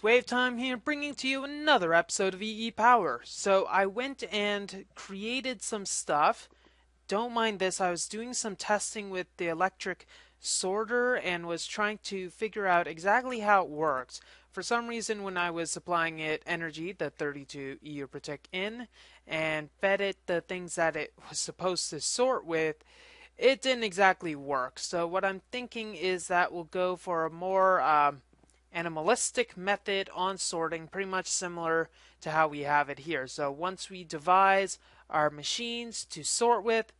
WayofTime here, bringing to you another episode of EEPower. So I went and created some stuff. Don't mind this, I was doing some testing with the electric sorter and was trying to figure out exactly how it works. For some reason, when I was supplying it energy, the 32 EU Protect in, and fed it the things that it was supposed to sort with, it didn't exactly work. So what I'm thinking is that we'll go for a more animalistic method on sorting, pretty much similar to how we have it here. So once we devise our machines to sort with,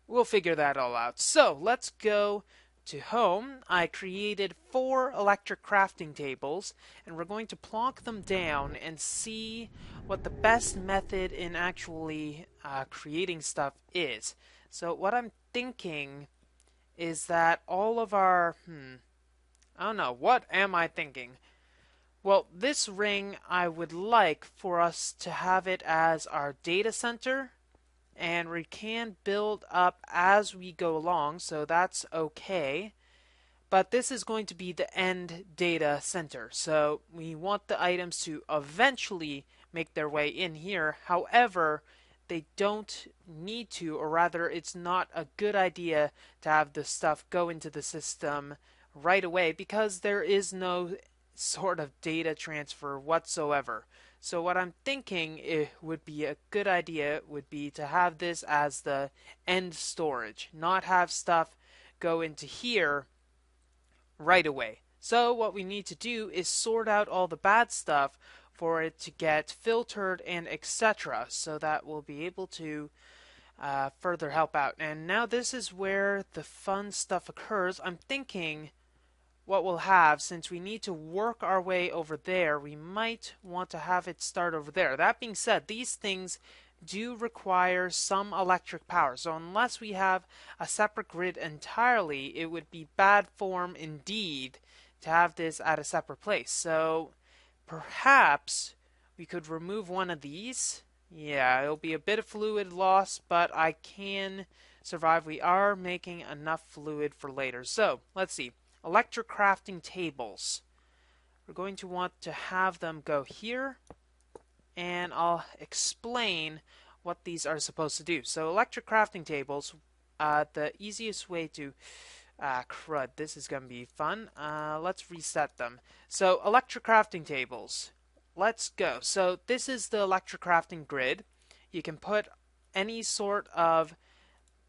we'll figure that all out. So let's go to home. I created 4 electric crafting tables, and we're going to plonk them down and see what the best method in actually creating stuff is. So what I'm thinking is that all of our I don't know. What am I thinking? Well, this ring, I would like for us to have it as our data center, and we can build up as we go along, so that's okay. But this is going to be the end data center, so we want the items to eventually make their way in here. However, they don't need to, or rather, it's not a good idea to have the stuff go into the system right away because there is no sort of data transfer whatsoever. So what I'm thinking it would be a good idea would be to have this as the end storage, not have stuff go into here right away. So what we need to do is sort out all the bad stuff for it to get filtered and etc. so that we'll be able to further help out. And now this is where the fun stuff occurs. I'm thinking what we'll have, since we need to work our way over there, we might want to have it start over there. That being said, these things do require some electric power. So unless we have a separate grid entirely, it would be bad form indeed to have this at a separate place. So perhaps we could remove one of these. Yeah, it'll be a bit of fluid loss, but I can survive. We are making enough fluid for later. So let's see. Electric crafting tables. We're going to want to have them go here, and I'll explain what these are supposed to do. So electric crafting tables, the easiest way to crud, this is going to be fun. Let's reset them. So electric crafting tables, let's go. So this is the electric crafting grid. You can put any sort of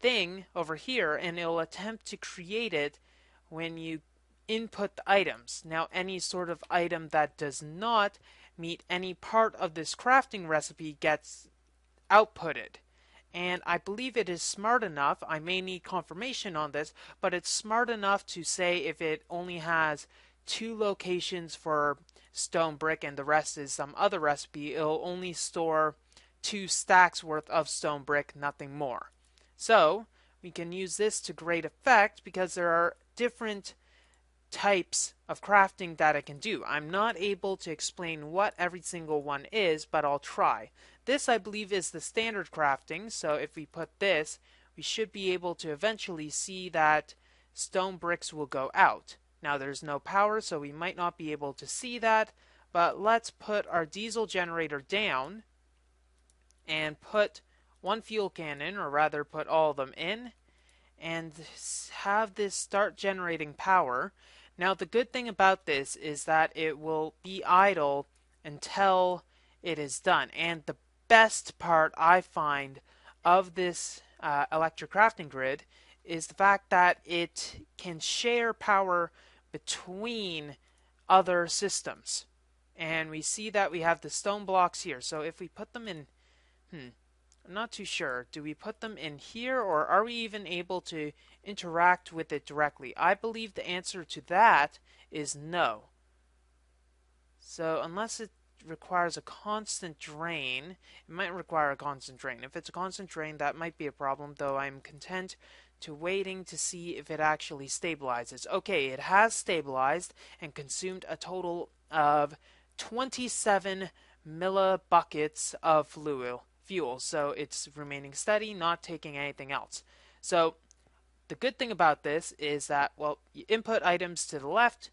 thing over here and it'll attempt to create it when you input the items. Now any sort of item that does not meet any part of this crafting recipe gets outputted. And I believe it is smart enough, I may need confirmation on this, but it's smart enough to say if it only has 2 locations for stone brick and the rest is some other recipe, it'll only store 2 stacks worth of stone brick, nothing more. So we can use this to great effect because there are different types of crafting that it can do. I'm not able to explain what every single one is, but I'll try. This, I believe, is the standard crafting, so if we put this, we should be able to eventually see that stone bricks will go out. Now there's no power, so we might not be able to see that, but let's put our diesel generator down and put 1 fuel cannon, or rather put all of them in, and have this start generating power. Now the good thing about this is that it will be idle until it is done. And the best part I find of this electric crafting grid is the fact that it can share power between other systems. And we see that we have the stone blocks here. So if we put them in, I'm not too sure. Do we put them in here, or are we even able to interact with it directly? I believe the answer to that is no. So unless it requires a constant drain, it might require a constant drain. If it's a constant drain, that might be a problem, though I'm content to waiting to see if it actually stabilizes. Okay, it has stabilized and consumed a total of 27 millibuckets of fuel, so it's remaining steady, not taking anything else. So the good thing about this is that, well, you input items to the left,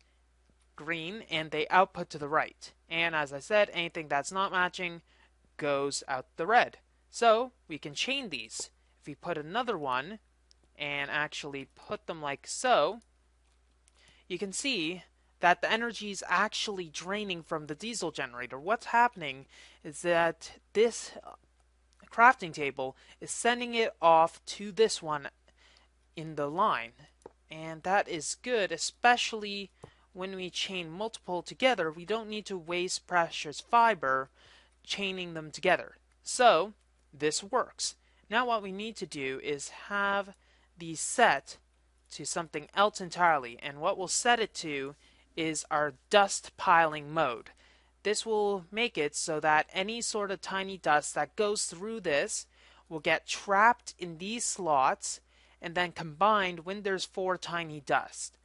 green, and they output to the right. And as I said, anything that's not matching goes out the red. So we can chain these. If we put another one and actually put them like so, you can see that the energy is actually draining from the diesel generator. What's happening is that this crafting table is sending it off to this one in the line. And that is good, especially when we chain multiple together. We don't need to waste precious fiber chaining them together. So this works. Now what we need to do is have these set to something else entirely, and what we'll set it to is our dust piling mode. This will make it so that any sort of tiny dust that goes through this will get trapped in these slots and then combined when there's 4 tiny dust.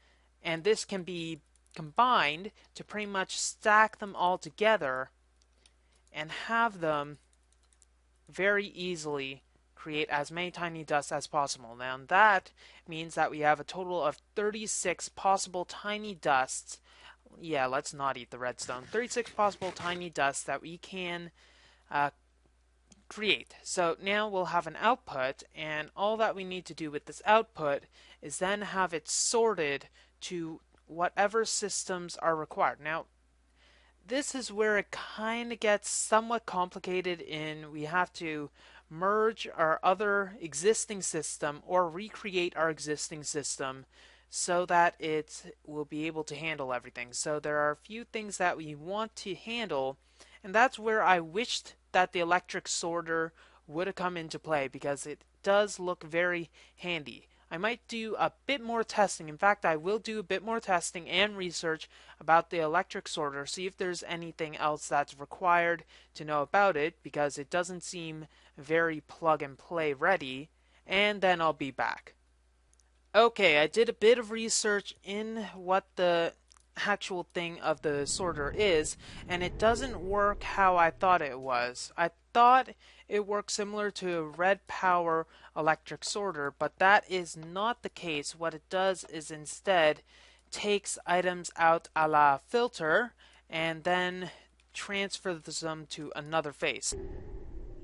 And this can be combined to pretty much stack them all together and have them very easily create as many tiny dusts as possible. Now that means that we have a total of 36 possible tiny dusts. Yeah, let's not eat the redstone. 36 possible tiny dusts that we can create. So now we'll have an output, and all that we need to do with this output is then have it sorted to whatever systems are required. Now, this is where it kind of gets somewhat complicated in we have to merge our other existing system or recreate our existing system so that it will be able to handle everything. So there are a few things that we want to handle, and that's where I wished that the electric sorter would have come into play, because it does look very handy. I might do a bit more testing. In fact, I will do a bit more testing and research about the electric sorter, see if there's anything else that's required to know about it, because it doesn't seem very plug and play ready, and then I'll be back. Okay, I did a bit of research in what the actual thing of the sorter is, and it doesn't work how I thought it was. I thought it worked similar to a red power electric sorter, but that is not the case. What it does is instead takes items out a la filter and then transfers them to another face.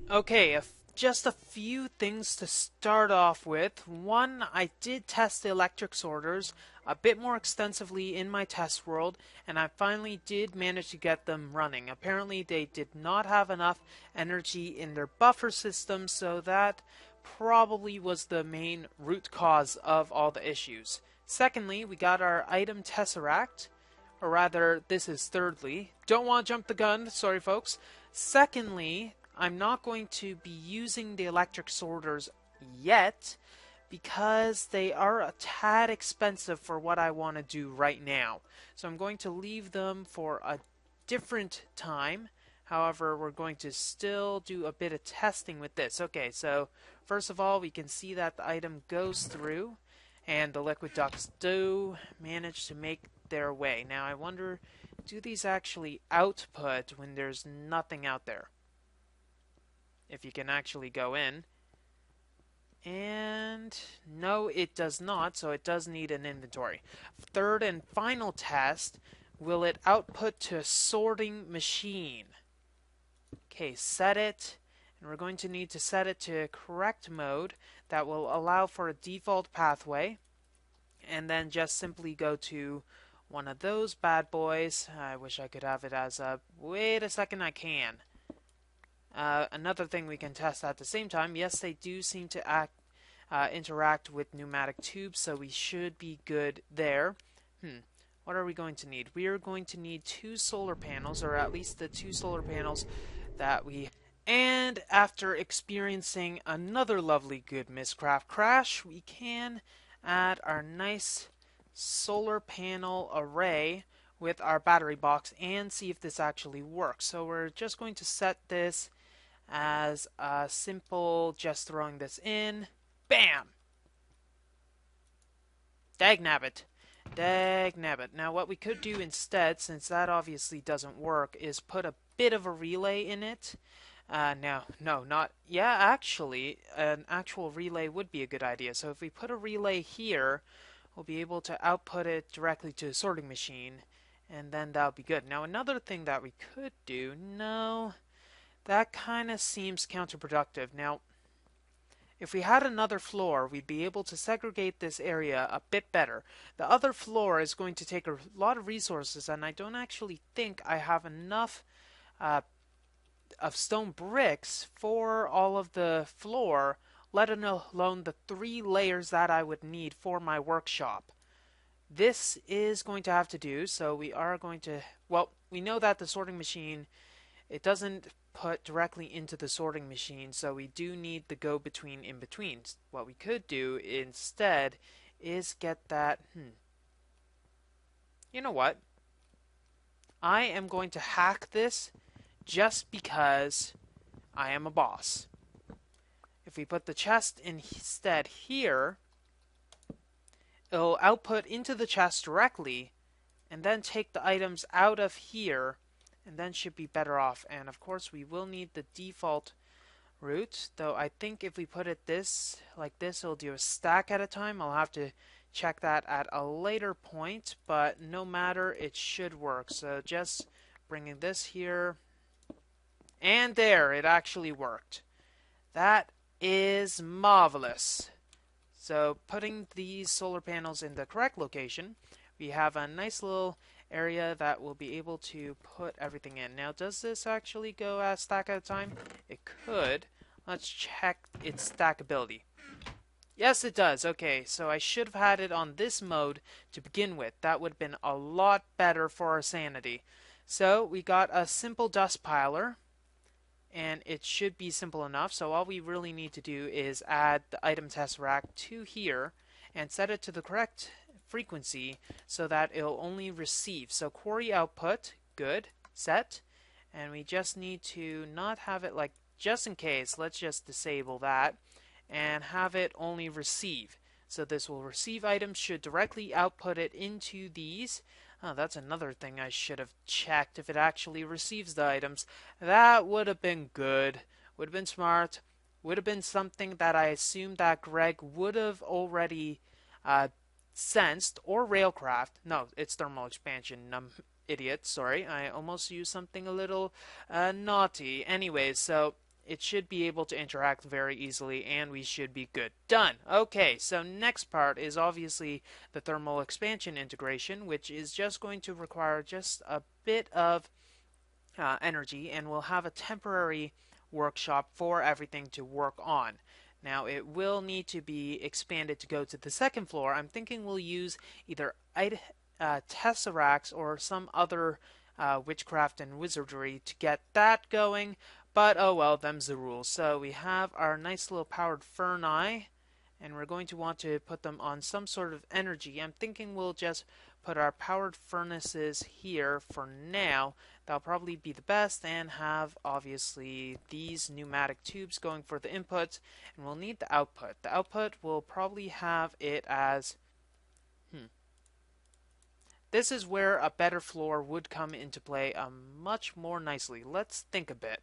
Okay, just a few things to start off with. One, I did test the electric sorters a bit more extensively in my test world, and I finally did manage to get them running. Apparently they did not have enough energy in their buffer system, so that probably was the main root cause of all the issues. Secondly, we got our item tesseract, or rather, this is thirdly. Don't want to jump the gun, sorry folks. Secondly, I'm not going to be using the electric sorters yet because they are a tad expensive for what I want to do right now. So I'm going to leave them for a different time. However, we're going to still do a bit of testing with this. Okay, so first of all, we can see that the item goes through and the liquid ducts do manage to make their way. Now I wonder, do these actually output when there's nothing out there? If you can actually go in. And no, it does not, so it does need an inventory. Third and final test, will it output to a sorting machine? Okay, set it, and we're going to need to set it to correct mode that will allow for a default pathway, and then just simply go to one of those bad boys. I wish I could have it as a, wait a second, I can. Another thing we can test at the same time, yes, they do seem to interact with pneumatic tubes, so we should be good there. What are we going to need? We are going to need 2 solar panels, or at least the 2 solar panels that we... And after experiencing another lovely good Mistcraft crash, we can add our nice solar panel array with our battery box and see if this actually works. So we're just going to set this as a simple, just throwing this in. Bam! Dagnabbit. Dagnabbit. Now what we could do instead, since that obviously doesn't work, is put a bit of a relay in it. No, not... Yeah, actually, an actual relay would be a good idea. So if we put a relay here, we'll be able to output it directly to a sorting machine. and then that'll be good. Now another thing that we could do, no, that kind of seems counterproductive. Now, if we had another floor, we'd be able to segregate this area a bit better. The other floor is going to take a lot of resources, and I don't actually think I have enough uh, of stone bricks for all of the floor, let alone the 3 layers that I would need for my workshop. This is going to have to do, so we are going to, well, we know that the sorting machine, it doesn't put directly into the sorting machine, so we do need the go-between in between. What we could do instead is get that, you know what? I am going to hack this just because I am a boss. If we put the chest instead here, it'll output into the chest directly and then take the items out of here and then should be better off. And of course we will need the default route, though I think if we put it this like this, it'll do a stack at a time. I'll have to check that at a later point, but no matter, it should work. So just bringing this here, and there, it actually worked. That is marvelous. So putting these solar panels in the correct location, we have a nice little area that will be able to put everything in. Now, does this actually go a stack at a time? It could. Let's check its stackability. Yes, it does. Okay, so I should have had it on this mode to begin with. That would have been a lot better for our sanity. So we got a simple dust piler, and it should be simple enough. So all we really need to do is add the item tesseract to here and set it to the correct frequency so that it'll only receive. So query output, good, set, and we just need to not have it like, just in case, let's just disable that and have it only receive. So this will receive items, should directly output it into these. Oh, that's another thing I should have checked, if it actually receives the items. That would have been good, would have been smart, would have been something that I assumed that Greg would have already sensed, or Railcraft. No, it's thermal expansion, idiot, sorry. I almost used something a little naughty. Anyways, so it should be able to interact very easily, and we should be good. Done! Okay, so next part is obviously the thermal expansion integration, which is just going to require just a bit of energy, and we'll have a temporary workshop for everything to work on. Now, it will need to be expanded to go to the second floor. I'm thinking we'll use either tesseracts or some other witchcraft and wizardry to get that going. But oh well, them's the rules. So we have our nice little powered ferni, and we're going to want to put them on some sort of energy. I'm thinking we'll just put our powered furnaces here for now. That'll probably be the best, and have obviously these pneumatic tubes going for the inputs, and we'll need the output. The output will probably have it as this is where a better floor would come into play much more nicely. Let's think a bit.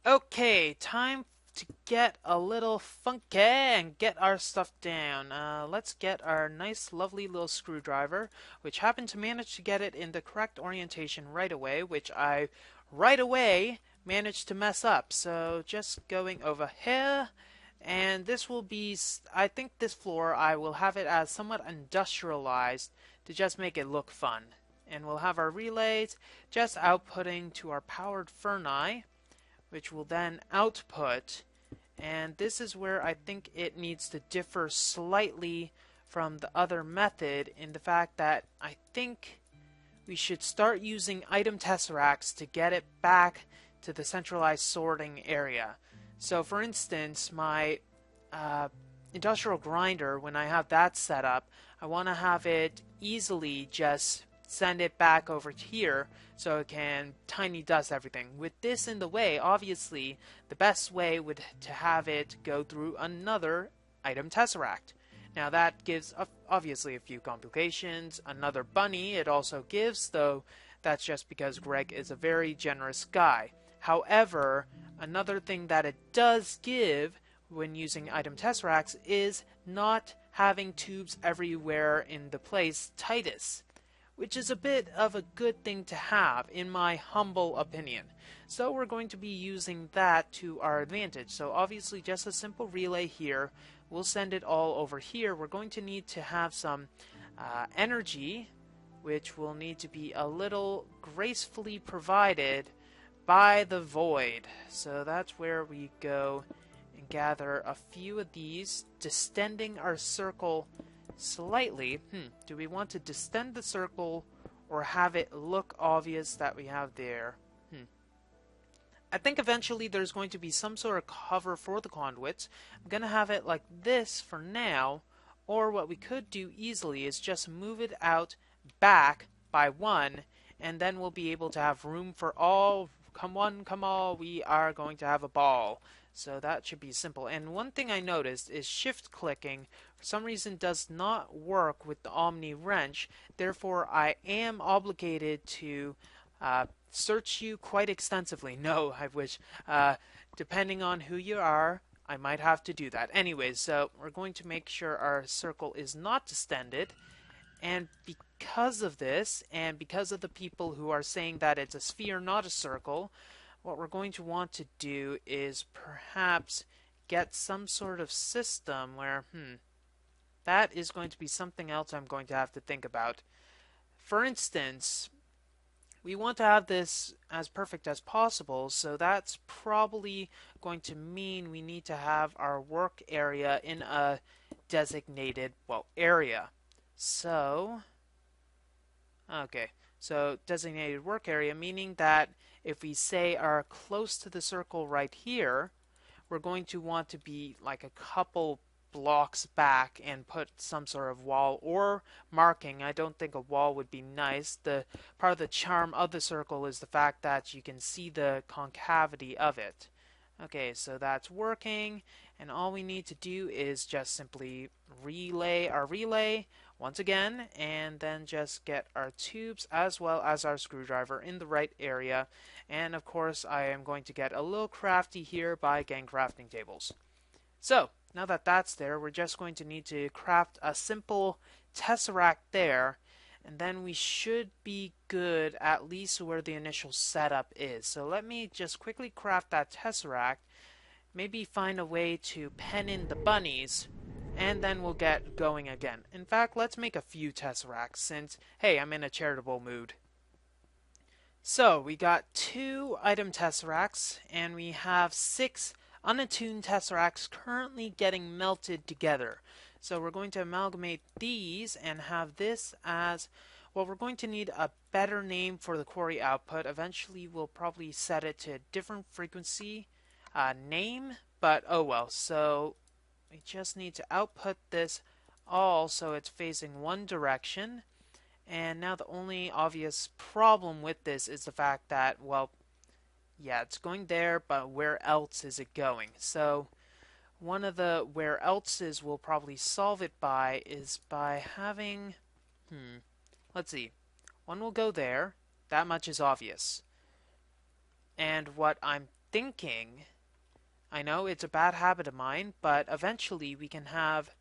Okay, time to get a little funky and get our stuff down. Let's get our nice, lovely little screwdriver, which happened to manage to get it in the correct orientation right away, which I right away managed to mess up. So just going over here, and this will be, I think this floor, I will have it as somewhat industrialized to just make it look fun. And we'll have our relays just outputting to our powered ferni, which will then output, and this is where I think it needs to differ slightly from the other method, in the fact that I think we should start using item tesseracts to get it back to the centralized sorting area. So for instance, my industrial grinder, when I have that set up, I want to have it easily just send it back over here so it can tiny dust everything. With this in the way, obviously the best way would to have it go through another item tesseract. Now that gives obviously a few complications. Another bunny it also gives, though that's just because Greg is a very generous guy. However, another thing that it does give when using item tesseracts is not having tubes everywhere in the place tightest, which is a bit of a good thing to have in my humble opinion. So we're going to be using that to our advantage. So obviously just a simple relay here. We'll send it all over here. We're going to need to have some energy, which will need to be a little gracefully provided by the void. So that's where we go and gather a few of these, distending our circle slightly. Do we want to distend the circle or have it look obvious that we have there? I think eventually there's going to be some sort of cover for the conduits. I'm going to have it like this for now, or what we could do easily is just move it out back by one, and then we'll be able to have room for all. Come one, come all, we are going to have a ball. So that should be simple. And one thing I noticed is shift clicking for some reason does not work with the Omni wrench. Therefore, I am obligated to search you quite extensively. No, I wish. Depending on who you are, I might have to do that. Anyways, so we're going to make sure our circle is not distended. And because of this, and because of the people who are saying that it's a sphere, not a circle, what we're going to want to do is perhaps get some sort of system where, that is going to be something else I'm going to have to think about. For instance, we want to have this as perfect as possible, so that's probably going to mean we need to have our work area in a designated, area. So, okay, so designated work area, meaning that if we say are close to the circle right here, we're going to want to be like a couple blocks back and put some sort of wall or marking. I don't think a wall would be nice. The part of the charm of the circle is the fact that you can see the concavity of it. Okay, so that's working, and all we need to do is just simply relay our relay once again, and then just get our tubes as well as our screwdriver in the right area. And of course, I am going to get a little crafty here by getting crafting tables. So, now that that's there, we're just going to need to craft a simple tesseract there, and then we should be good at least where the initial setup is. So let me just quickly craft that tesseract, maybe find a way to pen in the bunnies, and then we'll get going again. In fact, let's make a few tesseracts since, hey, I'm in a charitable mood. So, we got 2 item tesseracts, and we have 6 unattuned tesseracts currently getting melted together. So we're going to amalgamate these and have this as, we're going to need a better name for the quarry output. Eventually we'll probably set it to a different frequency name, but oh well. So we just need to output this all so it's facing one direction. And now the only obvious problem with this is the fact that, yeah, it's going there, but where else is it going? So one of the where else's we'll probably solve it by is by having, let's see, one will go there, that much is obvious. And what I'm thinking, I know it's a bad habit of mine, but eventually we can have,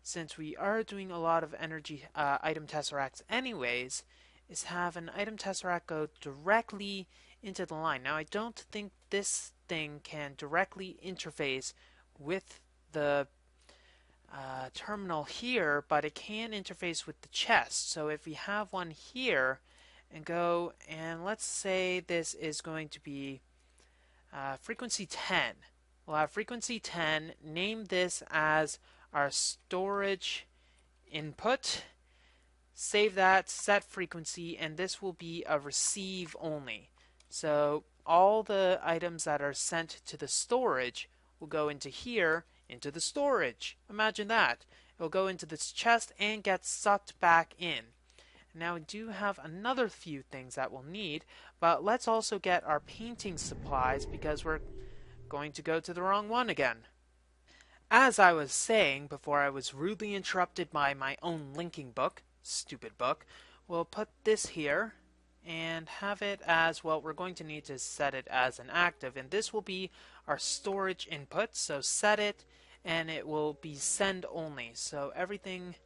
since we are doing a lot of energy item tesseracts anyways, is have an item tesseract go directly into the line. Now I don't think this thing can directly interface with the terminal here, but it can interface with the chest. So if we have one here and go, and let's say this is going to be frequency 10. We'll have frequency 10, name this as our storage input, save that, set frequency, and this will be a receive only. So all the items that are sent to the storage will go into here, into the storage. Imagine that. It will go into this chest and get sucked back in. Now we do have another few things that we'll need, but let's also get our painting supplies because we're going to go to the wrong one again. As I was saying before I was rudely interrupted by my own linking book, stupid book, we'll put this here and have it as, we're going to need to set it as an active, and this will be our storage input. So set it, and it will be send only. So everything,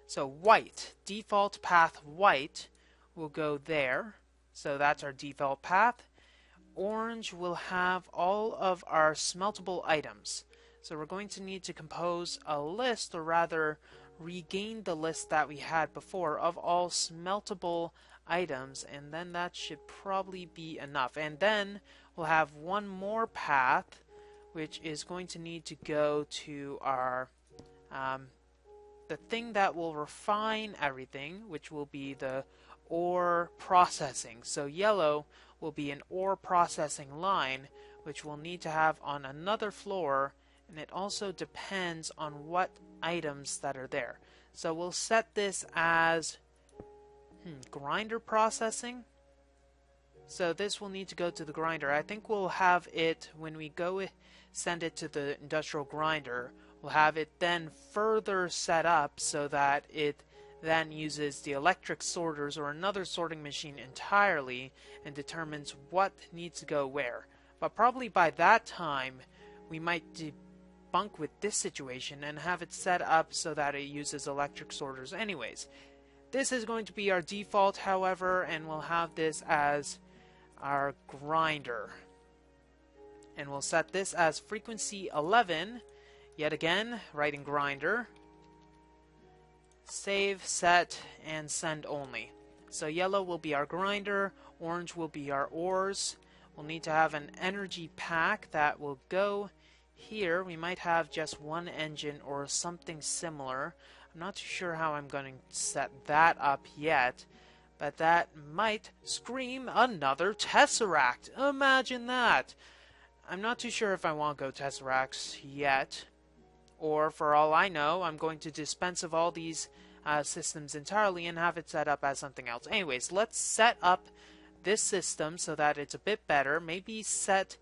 so white, default path white will go there. So that's our default path. Orange will have all of our smeltable items. So we're going to need to compose a list, or rather regain the list that we had before of all smeltable items, and then that should probably be enough. And then we'll have one more path, which is going to need to go to our the thing that will refine everything, which will be the ore processing. So yellow will be an ore processing line, which we'll need to have on another floor, and it also depends on what items that are there. So we'll set this as grinder processing. So this will need to go to the grinder. I think we'll have it when we go send it to the industrial grinder. We'll have it then further set up so that it then uses the electric sorters or another sorting machine entirely and determines what needs to go where. But probably by that time, we might debunk with this situation and have it set up so that it uses electric sorters anyways. This is going to be our default, however, and we'll have this as our grinder. And we'll set this as frequency 11. Yet again, writing grinder. Save, set, and send only. So yellow will be our grinder, orange will be our ores. We'll need to have an energy pack that will go here. We might have just one engine or something similar. I'm not too sure how I'm going to set that up yet, but that might scream another Tesseract. Imagine that! I'm not too sure if I want to go Tesseracts yet, or for all I know, I'm going to dispense of all these systems entirely and have it set up as something else. Anyways, let's set up this system so that it's a bit better. Maybe set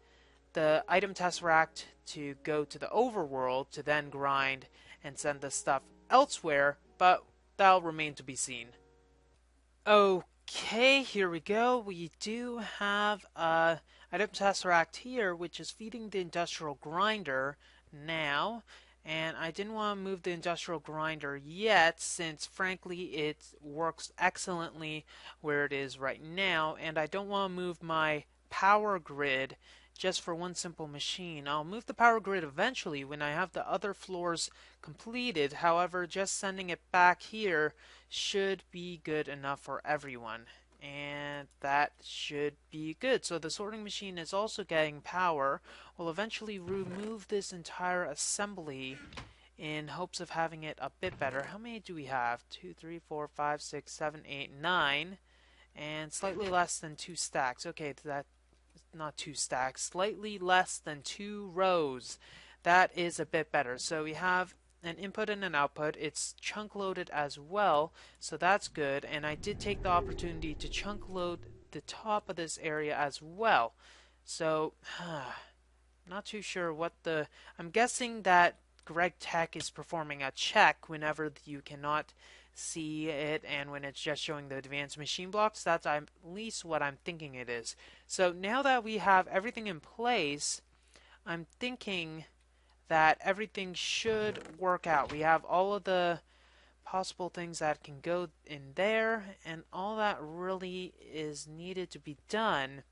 the item Tesseract to go to the overworld to then grind and send the stuff elsewhere, but that'll remain to be seen. Okay, here we go. We do have item Tesseract here, which is feeding the industrial grinder now. And I didn't want to move the industrial grinder yet, since frankly it works excellently where it is right now, and I don't want to move my power grid just for one simple machine. I'll move the power grid eventually when I have the other floors completed. However, just sending it back here should be good enough for everyone, and that should be good. So the sorting machine is also getting power. We'll eventually remove this entire assembly in hopes of having it a bit better. How many do we have? 2, 3, 4, 5, 6, 7, 8, 9, and slightly less than 2 stacks. Okay, that's not 2 stacks, slightly less than 2 rows. That is a bit better. So we have an input and an output. It's chunk loaded as well, so that's good. And I did take the opportunity to chunk load the top of this area as well. So not too sure what the... I'm guessing that Greg Tech is performing a check whenever you cannot see it and when it's just showing the advanced machine blocks. That's at least what I'm thinking it is. So now that we have everything in place, I'm thinking that everything should work out. We have all of the possible things that can go in there, and all that really is needed to be done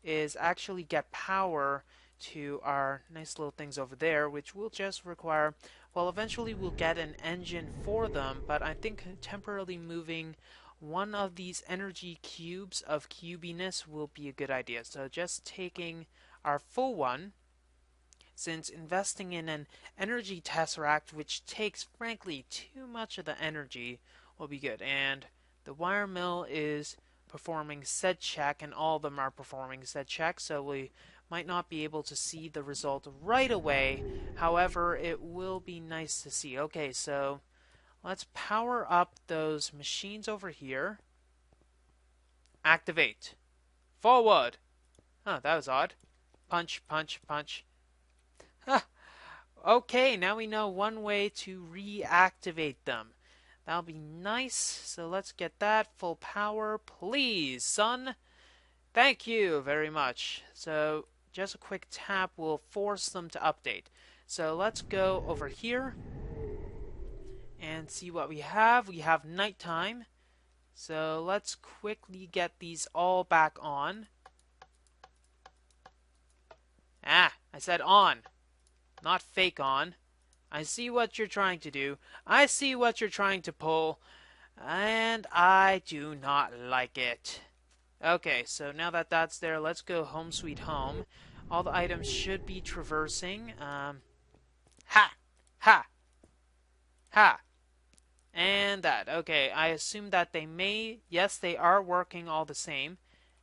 is actually get power to our nice little things over there, which will just require, well, eventually we'll get an engine for them, but I think temporarily moving one of these energy cubes of cubiness will be a good idea. So just taking our full one, since investing in an energy tesseract, which takes frankly too much of the energy, will be good. And the wire mill is performing said check, and all of them are performing said check, so we might not be able to see the result right away. However, it will be nice to see. Okay, so let's power up those machines over here. Activate. Forward. Huh, that was odd. Punch, punch, punch. Okay, now we know one way to reactivate them. That'll be nice. So let's get that. Full power, please, son. Thank you very much. So just a quick tap will force them to update. So let's go over here and see what we have. We have nighttime. So let's quickly get these all back on. Ah, I said on, not fake on. I see what you're trying to do. I see what you're trying to pull, and I do not like it. Okay, so now that that's there, let's go home sweet home. All the items should be traversing. Ha! Ha! Ha! And that. Okay, I assume that they may... Yes, they are working all the same.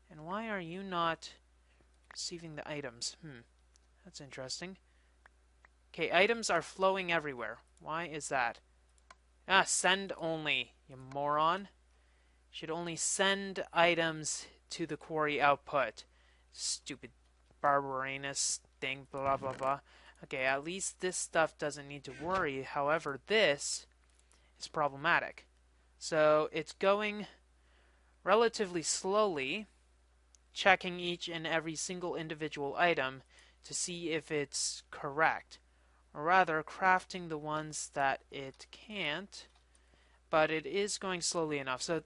And why are you not receiving the items? That's interesting. Okay, items are flowing everywhere. Why is that? Ah, send only, you moron. Should only send items to the quarry output. Stupid barbarinus thing, blah blah blah. Okay, at least this stuff doesn't need to worry. However, this is problematic. So it's going relatively slowly, checking each and every single individual item to see if it's correct. Or rather, crafting the ones that it can't, but it is going slowly enough. So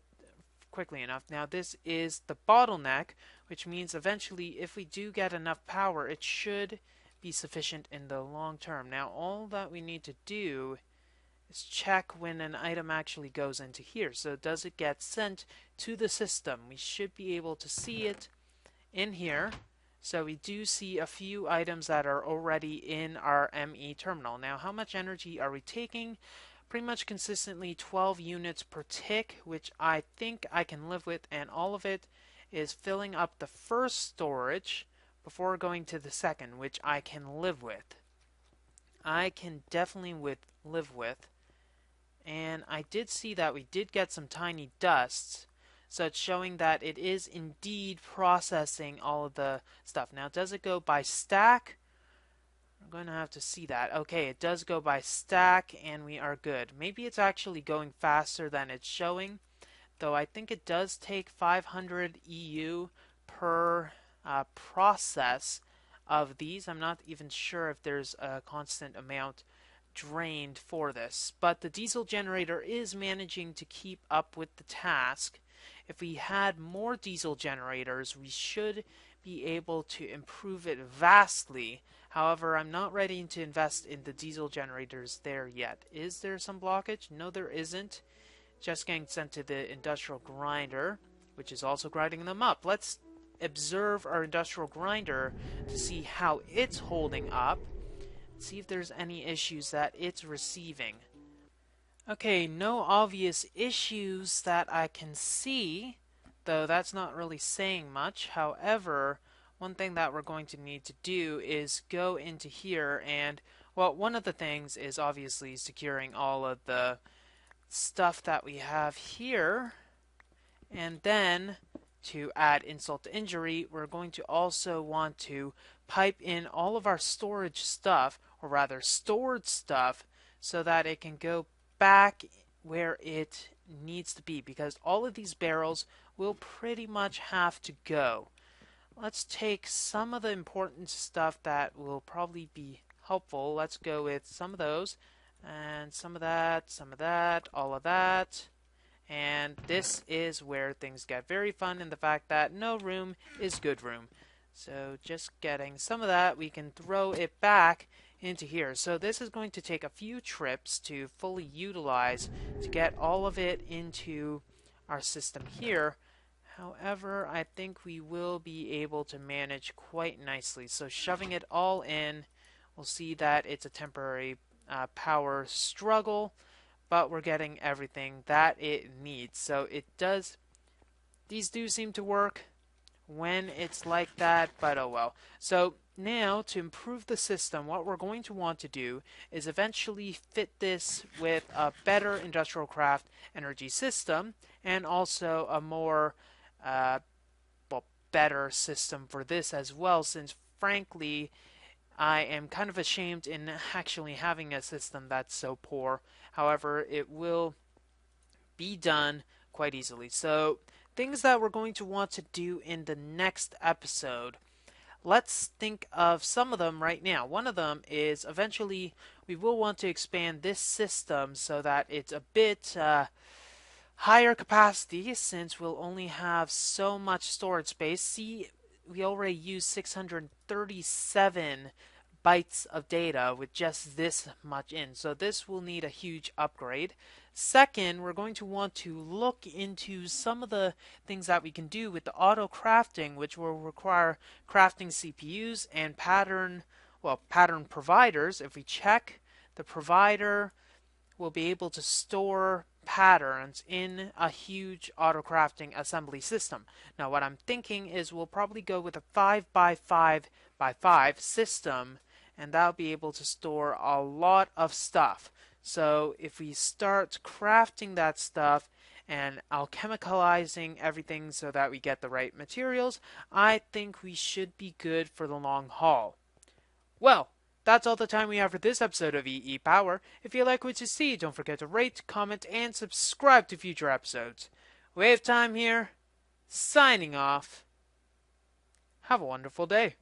quickly enough. Now this is the bottleneck, which means eventually if we do get enough power, it should be sufficient in the long term. Now all that we need to do is check when an item actually goes into here. So does it get sent to the system? We should be able to see it in here. So we do see a few items that are already in our ME terminal. Now how much energy are we taking? Pretty much consistently 12 units per tick, which I think I can live with, and all of it is filling up the first storage before going to the second, which I can live with. I can definitely live with. And I did see that we did get some tiny dusts, so it's showing that it is indeed processing all of the stuff. Now, does it go by stack? We're going to have to see that. Okay, it does go by stack, and we are good. Maybe it's actually going faster than it's showing, though I think it does take 500 EU per process of these. I'm not even sure if there's a constant amount drained for this, but the diesel generator is managing to keep up with the task. If we had more diesel generators, we should be able to improve it vastly. However, I'm not ready to invest in the diesel generators there yet. Is there some blockage? No, there isn't. Just getting sent to the industrial grinder, which is also grinding them up. Let's observe our industrial grinder to see how it's holding up. See if there's any issues that it's receiving. Okay, no obvious issues that I can see, though that's not really saying much. However, one thing that we're going to need to do is go into here and, well, one of the things is obviously securing all of the stuff that we have here. And then, to add insult to injury, we're going to also want to pipe in all of our storage stuff, or rather stored stuff, so that it can go back where it needs to be, because all of these barrels will pretty much have to go. Let's take some of the important stuff that will probably be helpful. Let's go with some of those, and some of that, all of that. And this is where things get very fun in the fact that no room is good room. So just getting some of that, we can throw it back into here. So this is going to take a few trips to fully utilize to get all of it into our system here. However, I think we will be able to manage quite nicely. So shoving it all in, we'll see that it's a temporary power struggle, but we're getting everything that it needs. So it does, these do seem to work when it's like that, but oh well. So now, to improve the system, what we're going to want to do is eventually fit this with a better industrial craft energy system, and also a more better system for this as well, since frankly I am kind of ashamed in actually having a system that's so poor. However, it will be done quite easily. So things that we're going to want to do in the next episode, let's think of some of them right now. One of them is eventually we will want to expand this system so that it's a bit higher capacity since we'll only have so much storage space. See, we already use 637 bytes of data with just this much in. So this will need a huge upgrade. Second, we're going to want to look into some of the things that we can do with the auto crafting, which will require crafting CPUs and pattern providers. If we check the provider, will be able to store patterns in a huge auto-crafting assembly system. Now what I'm thinking is we'll probably go with a 5 by 5 by 5 system, and that'll be able to store a lot of stuff. So if we start crafting that stuff and alchemicalizing everything so that we get the right materials, I think we should be good for the long haul. Well, that's all the time we have for this episode of EEPower. If you like what you see, don't forget to rate, comment, and subscribe to future episodes. WayofTime here, signing off. Have a wonderful day.